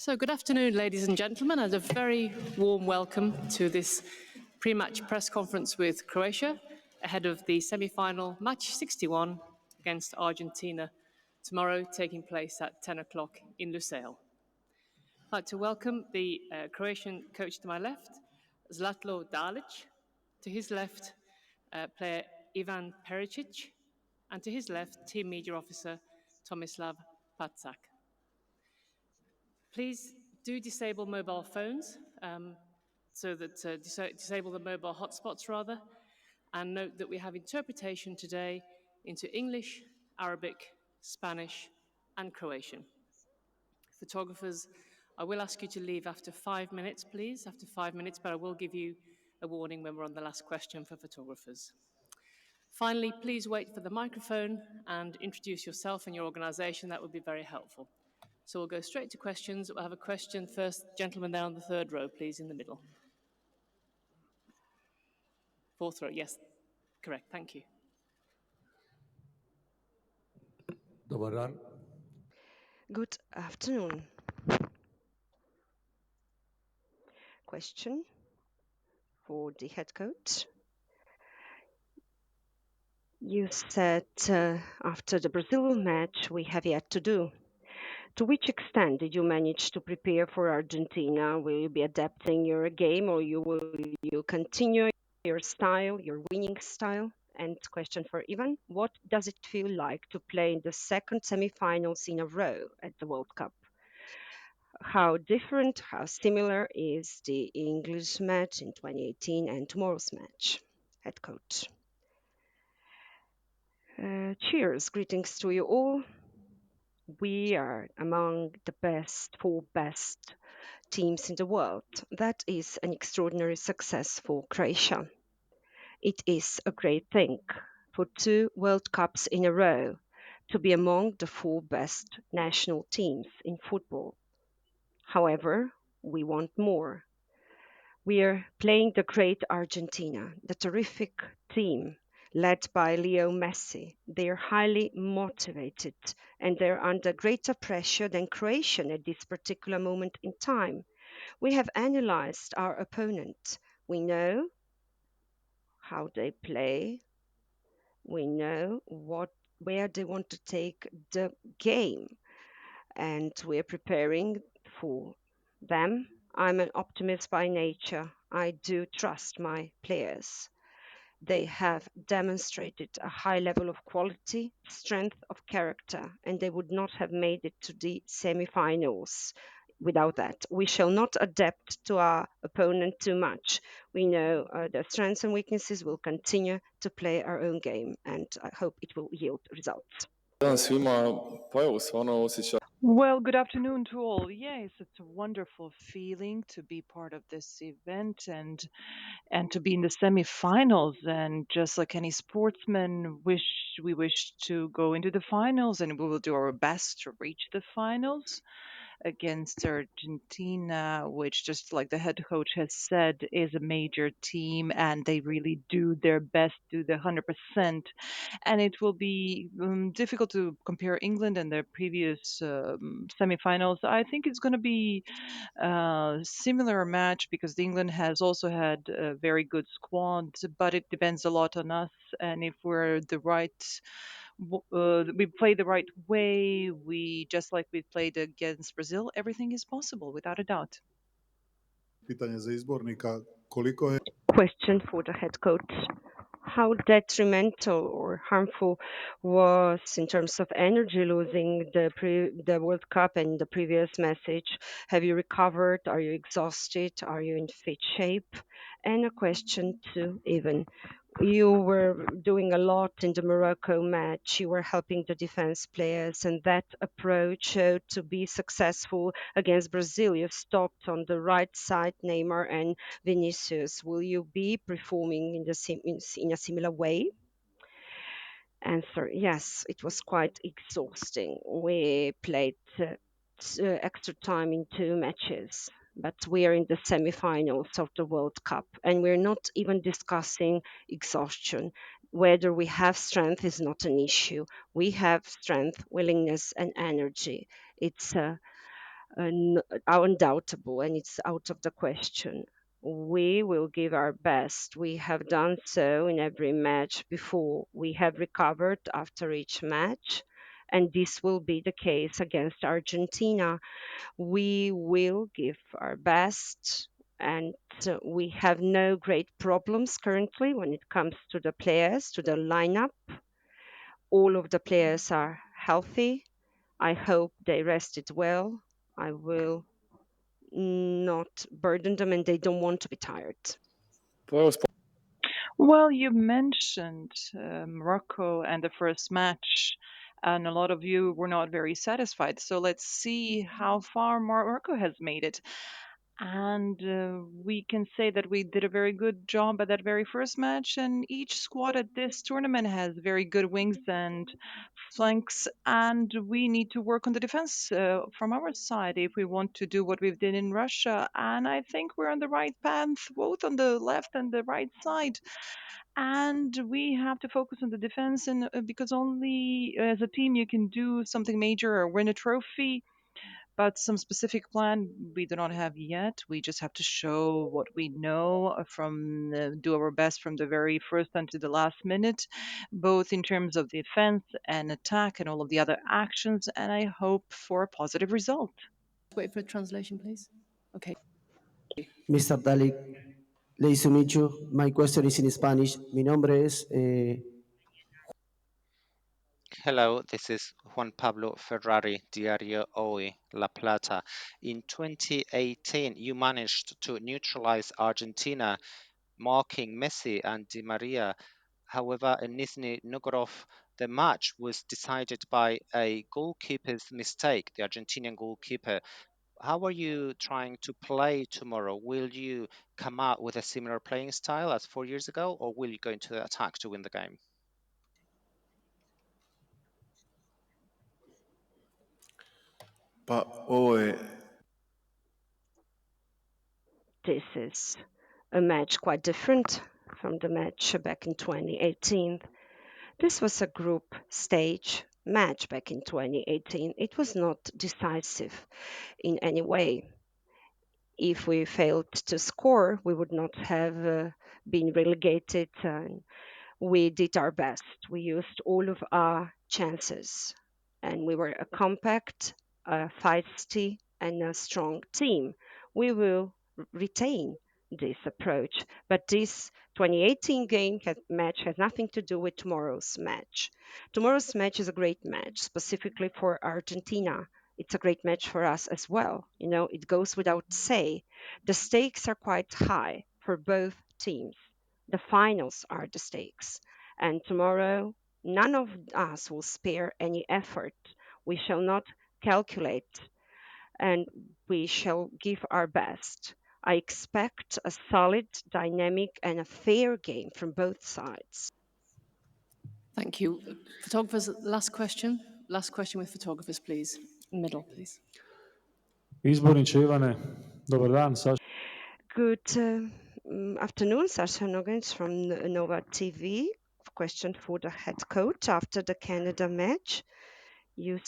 So good afternoon, ladies and gentlemen, and a very warm welcome to this pre-match press conference with Croatia ahead of the semi-final match 61 against Argentina tomorrow, taking place at 10 o'clock in Lusail. I'd like to welcome the Croatian coach to my left, Zlatko Dalić, to his left, player Ivan Perišić, and to his left, team media officer Tomislav Pacak. Please do disable mobile phones, disable the mobile hotspots rather, and note that we have interpretation today into English, Arabic, Spanish, and Croatian. Photographers, I will ask you to leave after 5 minutes, please, after 5 minutes, but I will give you a warning when we're on the last question for photographers. Finally, please wait for the microphone and introduce yourself and your organisation. That would be very helpful. So we'll go straight to questions. We'll have a question first. Gentleman there on the third row, please, in the middle. Fourth row, yes. Correct, thank you. Dobar dan. Good afternoon. Question for the head coach. You said after the Brazil match we have yet to do. To which extent did you manage to prepare for Argentina? Will you be adapting your game or will you continue your style, your winning style? And question for Ivan, what does it feel like to play in the second semi-finals in a row at the World Cup? How different, how similar is the English match in 2018 and tomorrow's match? Head coach. Cheers, greetings to you all. We are among the four best teams in the world. That is an extraordinary success for Croatia. It is a great thing for 2 World Cups in a row to be among the 4 best national teams in football. However, we want more. We are playing the great Argentina, the terrific team led by Leo Messi. They are highly motivated and they're under greater pressure than Croatia at this particular moment in time. We have analyzed our opponent. We know how they play. We know where they want to take the game. And we're preparing for them. I'm an optimist by nature. I do trust my players. They have demonstrated a high level of quality, strength of character, and they would not have made it to the semi-finals without that. We shall not adapt to our opponent too much. We know their strengths and weaknesses. Will continue to play our own game, and I hope it will yield results. Well, good afternoon to all. Yes, it's a wonderful feeling to be part of this event and to be in the semifinals. And just like any sportsman, we wish to go into the finals, and we will do our best to reach the finals against Argentina, which, just like the head coach has said, is a major team, and they really do their best, do the 100%. And it will be difficult to compare England and their previous semifinals. I think it's going to be a similar match because England has also had a very good squad, but it depends a lot on us. And if we're we play the right way, just like we played against Brazil, everything is possible without a doubt. Question for the head coach. How detrimental or harmful was, in terms of energy, losing the World Cup and the previous message? Have you recovered? Are you exhausted? Are you in fit shape? And a question to Ivan. You were doing a lot in the Morocco match. You were helping the defense players, and that approach showed to be successful against Brazil. You stopped on the right side Neymar and Vinicius. Will you be performing in a similar way? Answer: yes, it was quite exhausting. We played extra time in 2 matches, but we are in the semi-finals of the World Cup, and we're not even discussing exhaustion. Whether we have strength is not an issue. We have strength, willingness, and energy. It's undoubtable, and it's out of the question. We will give our best. We have done so in every match before. We have recovered after each match, and this will be the case against Argentina. We will give our best, and we have no great problems currently when it comes to the players, to the lineup. All of the players are healthy. I hope they rested well. I will not burden them and they don't want to be tired. Well, you mentioned Morocco and the first match, and a lot of you were not very satisfied. So let's see how far Morocco has made it. And we can say that we did a very good job at that very first match. And each squad at this tournament has very good wings and flanks. And we need to work on the defense from our side if we want to do what we've done in Russia. And I think we're on the right path, both on the left and the right side. And we have to focus on the defense, and because only as a team you can do something major or win a trophy. But some specific plan we do not have yet. We just have to show what we know do our best from the very first until the last minute, both in terms of defense and attack and all of the other actions. And I hope for a positive result. Wait for a translation, please. Okay. Mr. Dalić, nice to meet you. My question is in Spanish. Mi nombre es Hello, this is Juan Pablo Ferrari, Diario Hoy, La Plata. In 2018, you managed to neutralize Argentina, marking Messi and Di Maria. However, in Nizhny Novgorod, the match was decided by a goalkeeper's mistake, the Argentinian goalkeeper. How are you trying to play tomorrow? Will you come out with a similar playing style as 4 years ago, or will you go into the attack to win the game? This is a match quite different from the match back in 2018. This was a group stage match back in 2018. It was not decisive in any way. If we failed to score, we would not have been relegated. We did our best. We used all of our chances, and we were a compact, feisty, and a strong team. We will retain this approach, but this 2018 match has nothing to do with tomorrow's match. Tomorrow's match is a great match, specifically for Argentina. It's a great match for us as well. You know, it goes without say. The stakes are quite high for both teams. The finals are the stakes. And tomorrow, none of us will spare any effort. We shall not calculate and we shall give our best. I expect a solid, dynamic, and a fair game from both sides. Thank you. Photographers, last question. Last question with photographers, please. Middle, please. Izborniče Ivane, dobar dan. Good afternoon, Sasha Nogans from Nova TV. Question for the head coach after the Canada match. You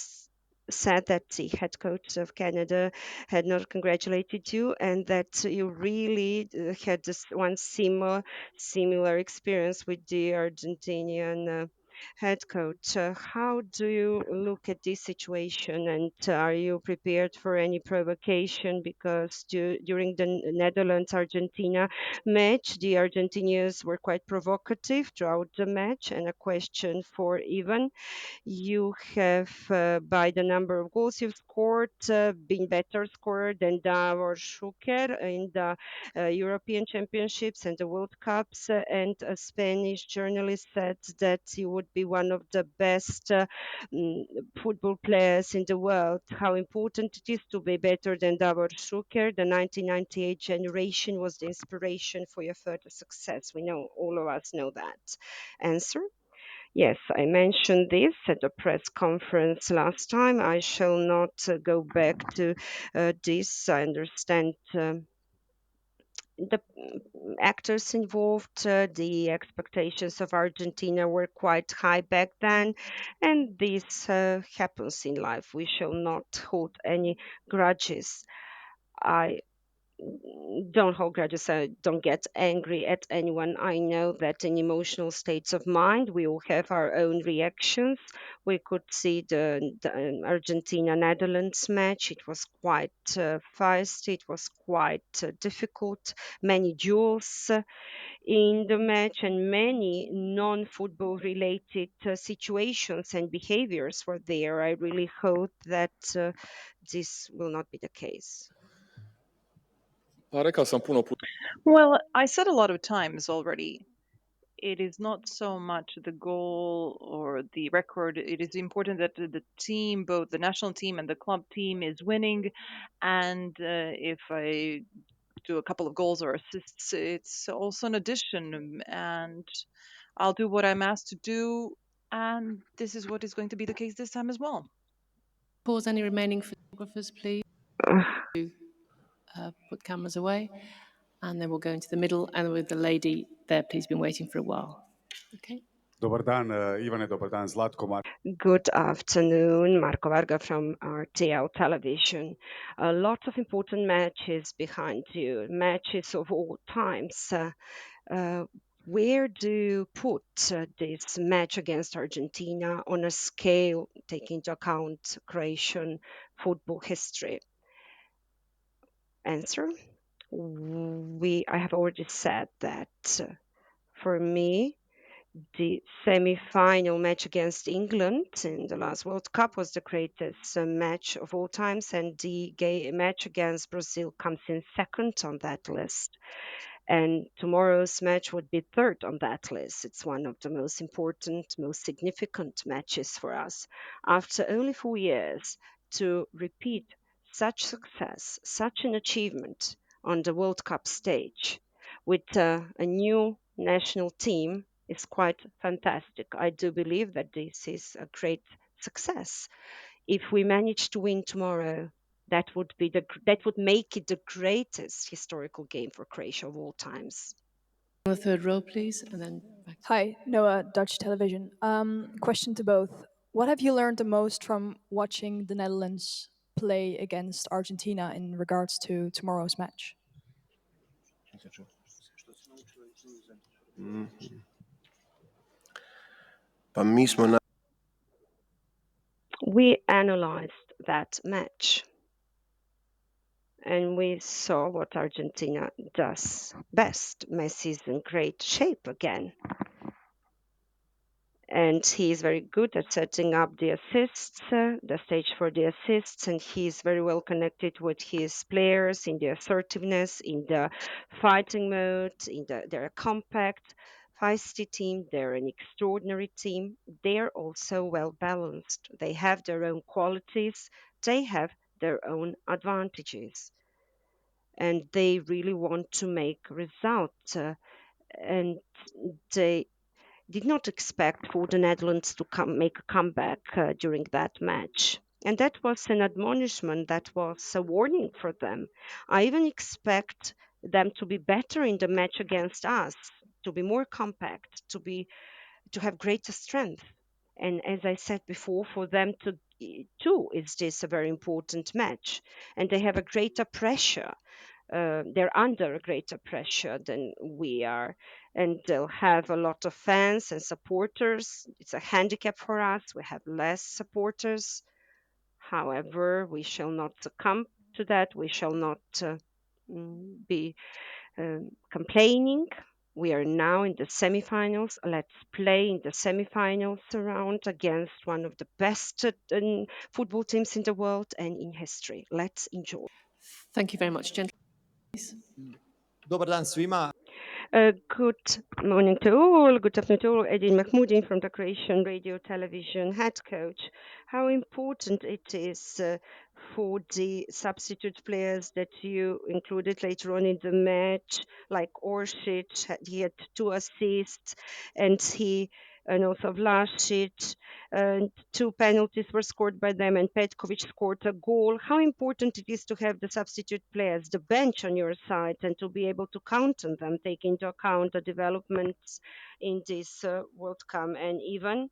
said that the head coach of Canada had not congratulated you and that you really had this one similar experience with the Argentinian head coach. How do you look at this situation and are you prepared for any provocation? Because during the Netherlands Argentina match, the Argentinians were quite provocative throughout the match. And a question for Ivan, you have, by the number of goals you've scored, been better scorer than Davor Suker in the European Championships and the World Cups. And a Spanish journalist said that you would be one of the best mm, football players in the world. How important it is to be better than Davor Suker. The 1998 generation was the inspiration for your further success. We know, all of us know that. Answer? Yes, I mentioned this at a press conference last time. I shall not go back to this. I understand the actors involved, the expectations of Argentina were quite high back then, and this happens in life. We shall not hold any grudges. I don't hold grudges. I don't get angry at anyone. I know that in emotional states of mind, we all have our own reactions. We could see the Argentina Netherlands match. It was quite feisty. It was quite difficult. Many duels in the match and many non-football related situations and behaviors were there. I really hope that this will not be the case. Well, I said a lot of times already, it is not so much the goal or the record. It is important that the team, both the national team and the club team, is winning. And if I do a couple of goals or assists, it's also an addition. And I'll do what I'm asked to do. And this is what is going to be the case this time as well. Pause any remaining photographers, please. Put cameras away. And then we'll go into the middle. And with the lady there, please, been waiting for a while. Okay. Dobar dan, Ivane, dobar dan, Zlatko. Good afternoon, Marco Varga from RTL Television. A lot of important matches behind you, matches of all times. Where do you put this match against Argentina on a scale taking into account Croatian football history? Answer: I have already said that for me, the semi-final match against England in the last World Cup was the greatest match of all times, and the match against Brazil comes in second on that list. And tomorrow's match would be third on that list. It's one of the most important, most significant matches for us. After only 4 years, to repeat such success, such an achievement on the World Cup stage with a new national team is quite fantastic. I do believe that this is a great success. If we manage to win tomorrow, that would make it the greatest historical game for Croatia of all times. On the third row, please, and then back. Hi, Noah, Dutch television. Question to both. What have you learned the most from watching the Netherlands play against Argentina in regards to tomorrow's match? We analyzed that match and we saw what Argentina does best. Messi is in great shape again. And he is very good at setting up the assists, the stage for the assists, and he is very well connected with his players in the assertiveness, in the fighting mode, they're a compact, feisty team. They're an extraordinary team. They're also well balanced. They have their own qualities. They have their own advantages. And they really want to make results. And they did not expect for the Netherlands to make a comeback during that match. And that was an admonishment, that was a warning for them. I even expect them to be better in the match against us, to be more compact, to have greater strength. And as I said before, for them to too, is this a very important match. And they have a greater pressure. They're under greater pressure than we are, and they'll have a lot of fans and supporters. It's a handicap for us. We have less supporters. However, we shall not succumb to that. We shall not be complaining. We are now in the semifinals. Let's play in the semifinals round against one of the best football teams in the world and in history. Let's enjoy. Thank you very much, gentlemen. Dobar dan svima. Good morning to all. Good afternoon to all. Edin Mahmoudin from the Croatian radio television head coach. How important it is for the substitute players that you included later on in the match, like Orsic, he had 2 assists, and he and also Vlasic. And 2 penalties were scored by them, and Petkovic scored a goal. How important it is to have the substitute players, the bench on your side, and to be able to count on them, take into account the developments in this World Cup. And even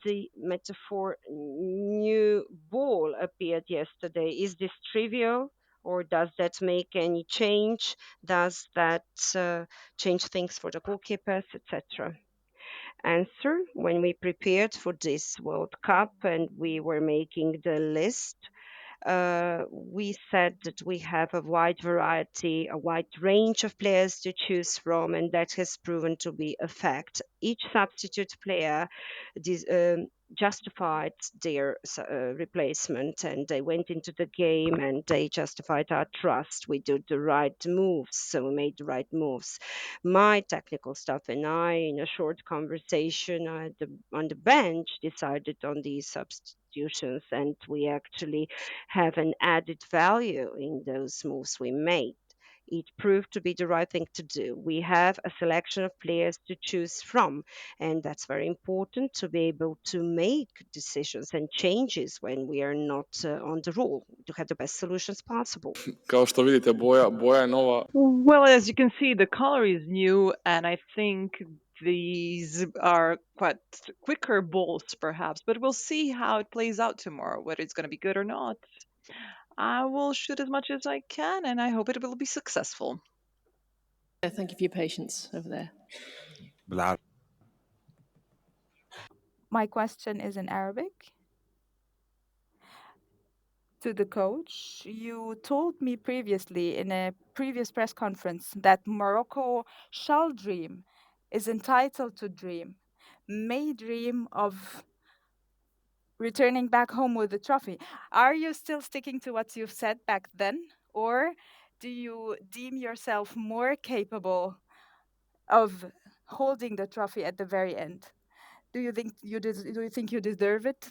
the metaphor new ball appeared yesterday. Is this trivial? Or does that make any change? Does that change things for the goalkeepers, etc.? Answer: when we prepared for this World Cup and we were making the list, we said that we have a wide variety, a wide range of players to choose from, and that has proven to be a fact. Each substitute player justified their replacement, and they went into the game and they justified our trust. We did the right moves, so we made the right moves. My technical staff and I, in a short conversation on the bench, decided on these substitutions, and we actually have an added value in those moves we made. It proved to be the right thing to do. We have a selection of players to choose from, and that's very important to be able to make decisions and changes when we are not on the roll, to have the best solutions possible. Kao što vidite, boja je nova. Well, as you can see, the color is new, and I think these are quite quicker balls, perhaps, but we'll see how it plays out tomorrow, whether it's going to be good or not. I will shoot as much as I can, and I hope it will be successful. Thank you for your patience over there. My question is in Arabic. To the coach, you told me previously in a previous press conference that Morocco shall dream, is entitled to dream, may dream of returning back home with the trophy. Are you still sticking to what you've said back then, or do you deem yourself more capable of holding the trophy at the very end? Do you think you deserve it,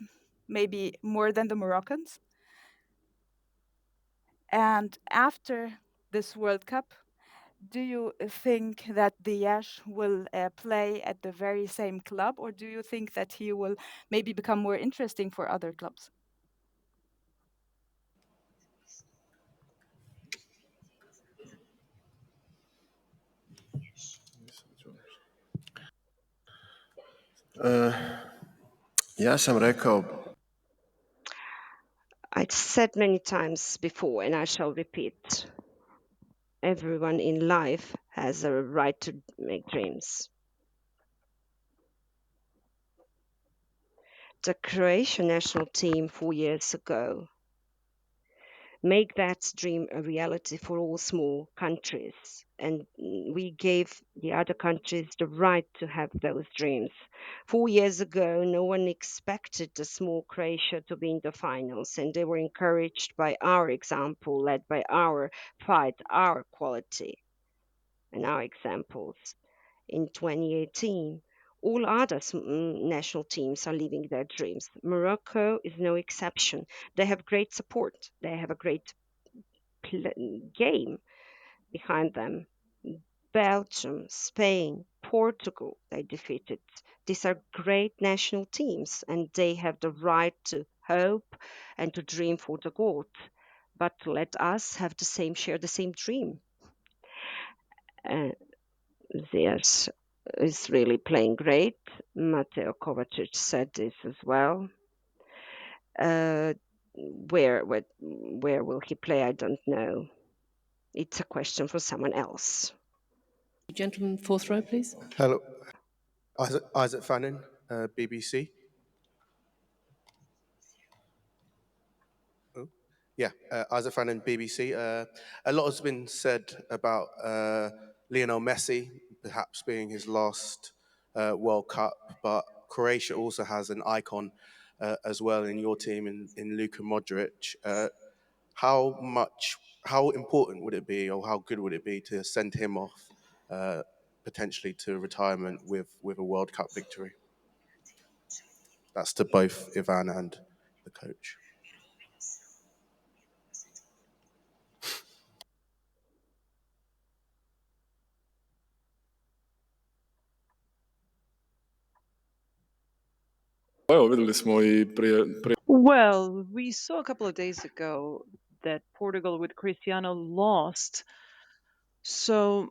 maybe more than the Moroccans? And after this World Cup, do you think that Diaz will play at the very same club, or do you think that he will maybe become more interesting for other clubs? Ja sam rekao. I've said many times before, and I shall repeat, everyone in life has a right to make dreams. The Croatian national team 4 years ago make that dream a reality for all small countries, and we gave the other countries the right to have those dreams. 4 years ago, no one expected the small Croatia to be in the finals, and they were encouraged by our example, led by our fight, our quality, and our examples. In 2018, all other national teams are living their dreams. Morocco is no exception. They have great support. They have a great game behind them. Belgium, Spain, Portugal, they defeated. These are great national teams, and they have the right to hope and to dream for the gold. But let us have share the same dream. This is really playing great. Mateo Kovacic said this as well. Where will he play? I don't know. It's a question for someone else. Gentleman, fourth row, please. Hello. Isaac Fannin, BBC. Yeah, Isaac Fannin, BBC. A lot has been said about Lionel Messi perhaps being his last World Cup, but Croatia also has an icon as well in your team, in Luka Modric. How important would it be, or how good would it be to send him off potentially to retirement with a World Cup victory? That's to both Ivan and the coach. Evo, vidjeli smo I prije... Well, we saw a couple of days ago that Portugal with Cristiano lost. So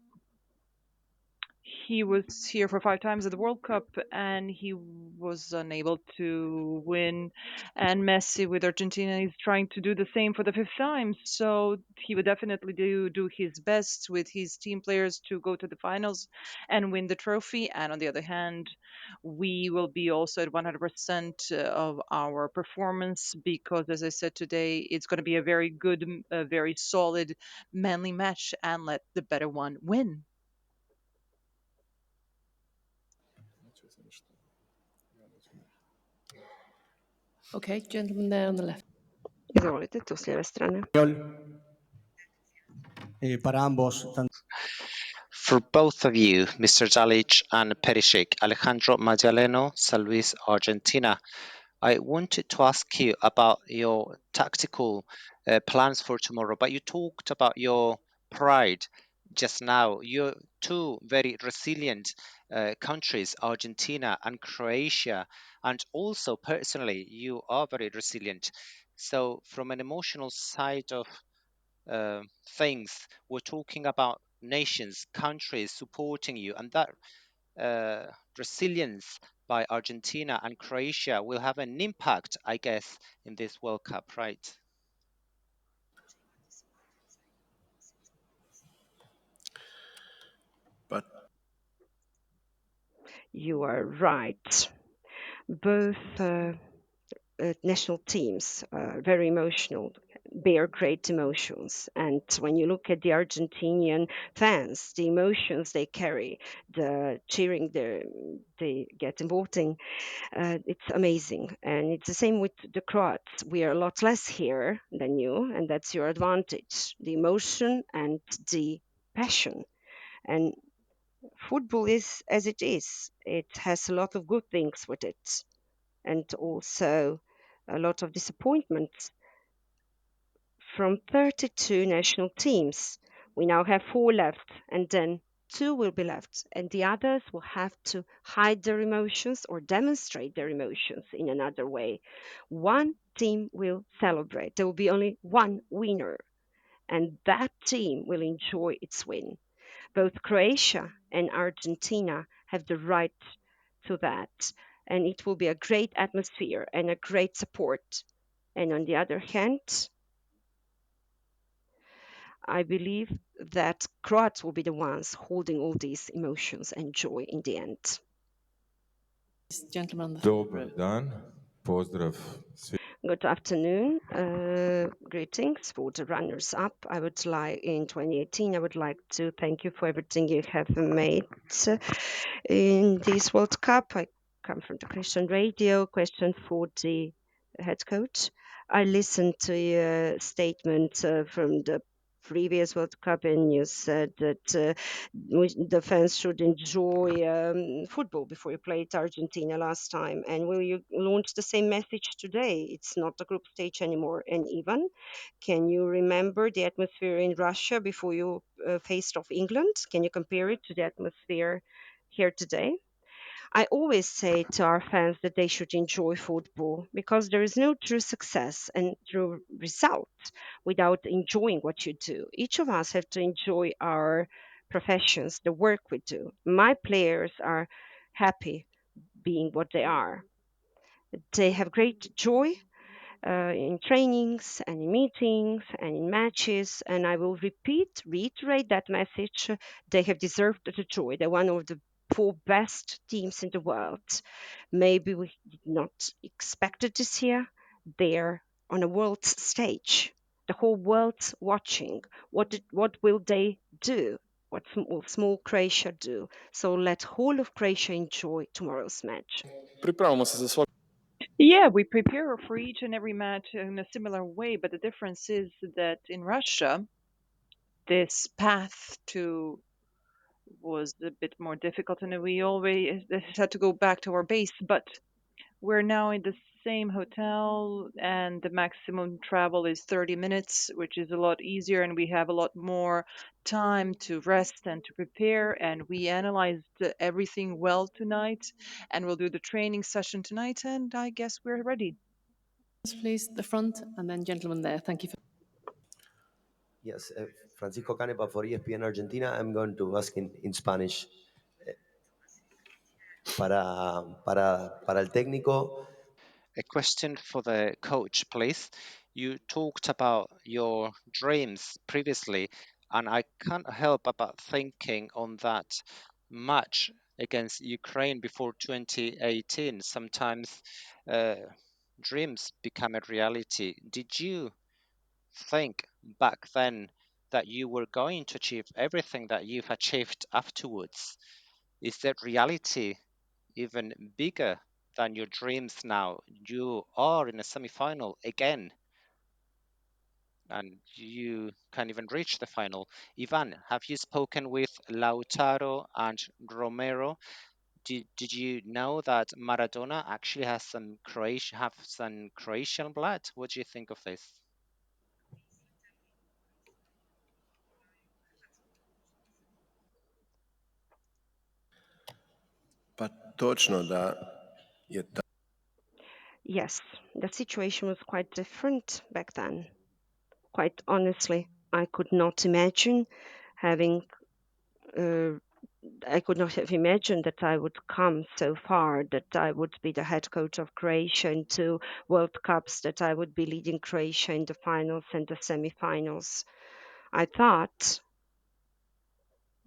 he was here for 5 times at the World Cup and he was unable to win. And Messi with Argentina is trying to do the same for the 5th time. So he would definitely do his best with his team players to go to the finals and win the trophy. And on the other hand, we will be also at 100% of our performance because, as I said today, it's going to be a very good, very solid, manly match and let the better one win. Okay, gentleman there on the left. Izvolite, tu s lijeve strane. Para ambos, For both of you, Mr. Dalić and Perisic, Alejandro Magdaleno, San Luis, Argentina, I wanted to ask you about your tactical plans for tomorrow, but you talked about your pride just now. You're two very resilient countries, Argentina and Croatia, and also personally, you are very resilient. So, from an emotional side of things, we're talking about nations, countries supporting you, and that resilience by Argentina and Croatia will have an impact, I guess, in this World Cup, right? But You are right. Both national teams are very emotional, bear great emotions. And when you look at the Argentinian fans, the emotions they carry, the cheering they get in voting, it's amazing. And it's the same with the Croats. We are a lot less here than you, and that's your advantage, the emotion and the passion. And football is as it is. It has a lot of good things with it, and also a lot of disappointments. From 32 national teams, we now have 4 left, and then 2 will be left, and the others will have to hide their emotions or demonstrate their emotions in another way. One team will celebrate. There will be only one winner, and that team will enjoy its win. Both Croatia and Argentina have the right to that, and it will be a great atmosphere and a great support. And on the other hand, I believe that Croats will be the ones holding all these emotions and joy in the end. This gentleman on the Dobar row. dan, pozdrav svim. Good afternoon. Greetings for the runners up. I would like, in 2018, I would like to thank you for everything you have made in this World Cup. I come from the Christian radio. Question for the head coach. I listened to your statement from the previous World Cup, and you said that the fans should enjoy football before you played Argentina last time. And will you launch the same message today? It's not a group stage anymore. And Ivan, can you remember the atmosphere in Russia before you faced off England? Can you compare it to the atmosphere here today? I always say to our fans that they should enjoy football because there is no true success and true result without enjoying what you do. Each of us have to enjoy our professions, the work we do. My players are happy being what they are. They have great joy in trainings and in meetings and in matches. And I will reiterate that message. They have deserved the joy. They're one of the 4 best teams in the world. Maybe we did not expect it this year. They're on a world stage. The whole world's watching. What will they do? What will small Croatia do? So let whole of Croatia enjoy tomorrow's match. Pripremamo se za svaki... Yeah, we prepare for each and every match in a similar way, but the difference is that in Russia, this path to was a bit more difficult, and we always had to go back to our base. But We're now in the same hotel, and the maximum travel is 30 minutes, which is a lot easier, and we have a lot more time to rest and to prepare. And we analyzed everything well tonight, and we'll do the training session tonight, and I guess we're ready. Please, the front, and then gentleman there. Thank you. Yes, Francisco Canepa for ESPN Argentina. I'm going to ask in Spanish. Para el técnico. A question for the coach, please. You talked about your dreams previously, and I can't help but thinking on that match against Ukraine before 2018. Sometimes dreams become a reality. Did you think back then that you were going to achieve everything that you've achieved afterwards? Is that reality even bigger than your dreams now? You are in a semi-final again, and you can't even reach the final. Ivan, have you spoken with Lautaro and Romero? Did you know that Maradona actually has some Croatian blood? What do you think of this? Pa točno da je Yes, the situation was quite different back then. Quite honestly, I could not imagine having. I could not have imagined that I would come so far, that I would be the head coach of Croatia in 2 World Cups, that I would be leading Croatia in the finals and the semi-finals. I thought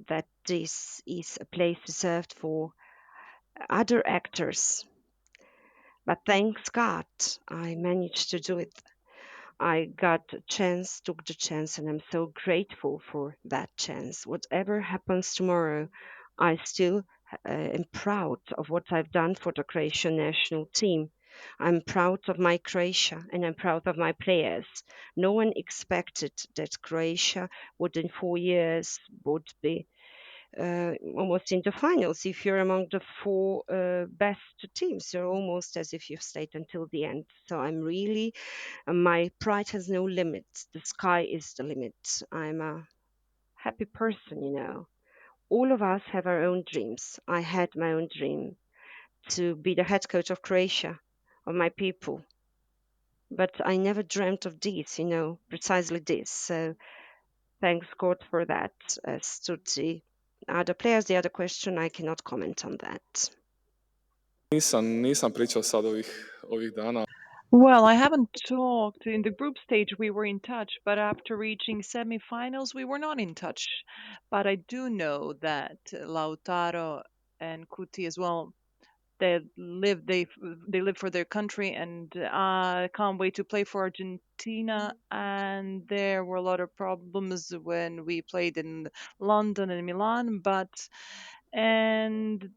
that this is a place reserved for other actors. But thanks God, I managed to do it. I got a chance, took the chance, and I'm so grateful for that chance. Whatever happens tomorrow, I still am proud of what I've done for the Croatian national team. I'm proud of my Croatia and I'm proud of my players. No one expected that Croatia would in 4 years would be almost in the finals. If you're among the 4 best teams, you're almost as if you've stayed until the end. So I'm really, my pride has no limits. The sky is the limit. I'm a happy person, you know. All of us have our own dreams. I had my own dream to be the head coach of Croatia, of my people. But I never dreamt of this, you know, precisely this. So thanks God for that. As to the other players, the other question, I cannot comment on that. Nisam pričao sad ovih dana. Well, I haven't talked. In the group stage, we were in touch, but after reaching semifinals, we were not in touch. But I do know that Lautaro and Kuti as well, they live for their country, and I can't wait to play for Argentina. And there were a lot of problems when we played in London and Milan, and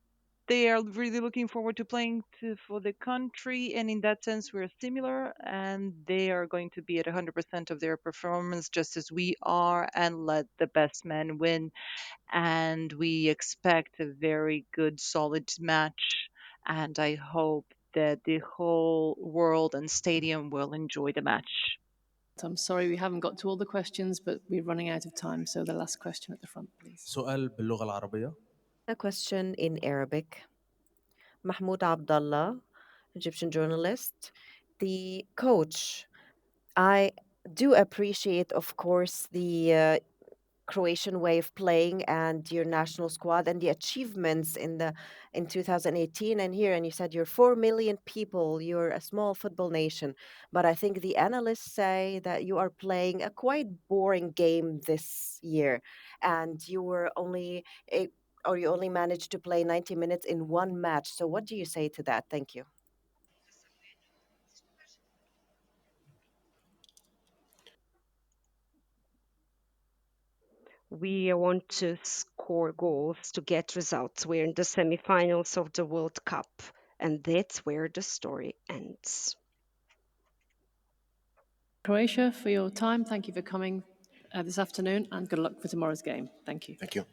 they are really looking forward to playing for the country, and in that sense we're similar, and they are going to be at 100% of their performance just as we are, and let the best man win. And we expect a very good solid match, and I hope that the whole world and stadium will enjoy the match. I'm sorry we haven't got to all the questions, but we're running out of time. So the last question at the front, please. سؤال باللغة العربية. A question in Arabic. Mahmoud Abdallah, Egyptian journalist. The coach, I do appreciate, of course, the Croatian way of playing and your national squad and the achievements in 2018 and here. And you said you're 4 million people, you're a small football nation. But I think the analysts say that you are playing a quite boring game this year, and you only managed to play 90 minutes in one match. So what do you say to that? Thank you. We want to score goals to get results. We're in the semi-finals of the World Cup, and that's where the story ends. Croatia, for your time. Thank you for coming this afternoon, and good luck for tomorrow's game. Thank you. Thank you.